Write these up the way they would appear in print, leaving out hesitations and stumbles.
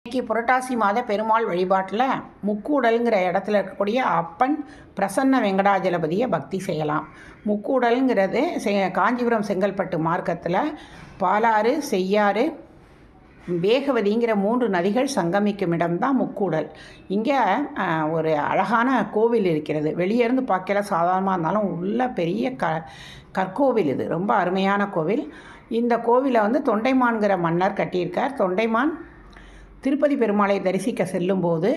இன்னைக்கு புரட்டாசி மாத பெருமாள் வழிபாட்டில் முக்கூடல்ங்கிற இடத்துல இருக்கக்கூடிய அப்பன் பிரசன்ன வெங்கடாஜலபதியை பக்தி செய்யலாம். முக்கூடல்ங்கிறது காஞ்சிபுரம் செங்கல்பட்டு மார்க்கத்தில் பாலாறு, செய்யாறு, வேகவதிங்கிற 3 நதிகள் சங்கமிக்கும் இடம்தான் முக்கூடல். இங்கே ஒரு அழகான கோவில் இருக்கிறது. வெளியேருந்து பார்க்கல சாதாரணமாக இருந்தாலும் உள்ள பெரிய கற்கோவில். இது ரொம்ப அருமையான கோவில். இந்த கோவிலை தொண்டைமான்கிற மன்னர் கட்டியிருக்கார். தொண்டைமான் திருப்பதி பெருமாளை தரிசிக்க செல்லும்போது,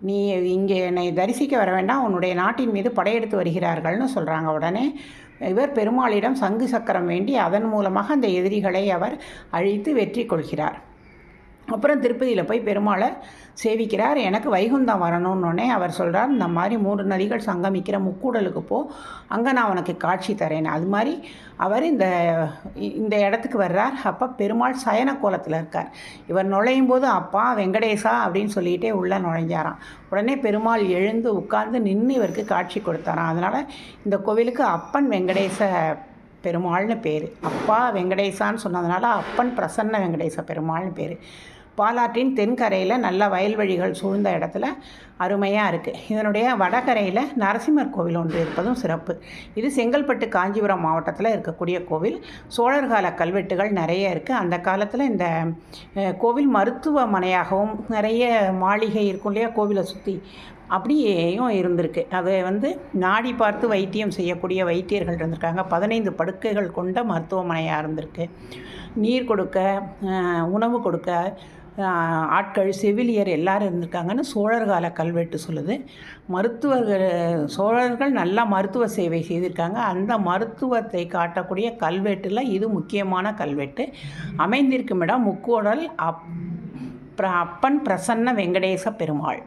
நீ இங்கே என்னை தரிசிக்க வர வேண்டாம், உன்னுடைய நாட்டின் மீது படையெடுத்து வருகிறார்கள்னு சொல்கிறாங்க. உடனே இவர் பெருமாளிடம் சங்கு சக்கரம் வேண்டி அதன் மூலமாக அந்த எதிரிகளை அவர் அழித்து வெற்றி கொள்கிறார். அப்புறம் திருப்பதியில் போய் பெருமாளை சேவிக்கிறார். எனக்கு வைகுந்தம் வரணுன்னொடனே அவர் சொல்கிறார், இந்த மாதிரி 3 நதிகள் சங்கமிக்கிற முக்கூடலுக்கு போ, அங்கே நான் உனக்கு காட்சி தரேன். அது மாதிரி அவர் இந்த இடத்துக்கு வர்றார். அப்போ பெருமாள் சயன கோலத்தில் இருக்கார். இவர் நுழையும் போது அப்பா வெங்கடேசா அப்படின்னு சொல்லிகிட்டே உள்ளே நுழைஞ்சாராம். உடனே பெருமாள் எழுந்து உட்கார்ந்து நின்று இவருக்கு காட்சி கொடுத்தாராம். அதனால் இந்த கோவிலுக்கு அப்பன் வெங்கடேச பெருமாள்னு பேர். அப்பா வெங்கடேசான்னு சொன்னதுனால அப்பன் பிரசன்ன வெங்கடேச பெருமாள்னு பேர். பாலாற்றின் தென்கரையில் நல்ல வயல்வெளிகள் சூழ்ந்த இடத்துல அருமையாக இருக்குது. இதனுடைய வடகரையில் நரசிம்மர் கோவில் ஒன்று இருப்பதும் சிறப்பு. இது செங்கல்பட்டு காஞ்சிபுரம் மாவட்டத்தில் இருக்கக்கூடிய கோவில். சோழர்கால கல்வெட்டுகள் நிறைய இருக்குது. அந்த காலத்தில் இந்த கோவில் மருத்துவமனையாகவும் நிறைய மாளிகை இருக்கும் இல்லையா கோவிலை சுற்றி, அப்படியும் இருந்திருக்கு. அதை நாடி பார்த்து வைத்தியம் செய்யக்கூடிய வைத்தியர்கள் இருந்திருக்காங்க. 15 படுக்கைகள் கொண்ட மருத்துவமனையாக இருந்திருக்கு. நீர் கொடுக்க, உணவு கொடுக்க ஆட்கள், செவிலியர் எல்லோரும் இருந்திருக்காங்கன்னு சோழர்கால கல்வெட்டு சொல்லுது. சோழர்கள் நல்லா மருத்துவ சேவை செய்திருக்காங்க. அந்த மருத்துவத்தை காட்டக்கூடிய கல்வெட்டில் இது முக்கியமான கல்வெட்டு. அமைந்திருக்கும் இடம் முக்கூடல் அப்பன் பிரசன்ன வெங்கடேச பெருமாள்.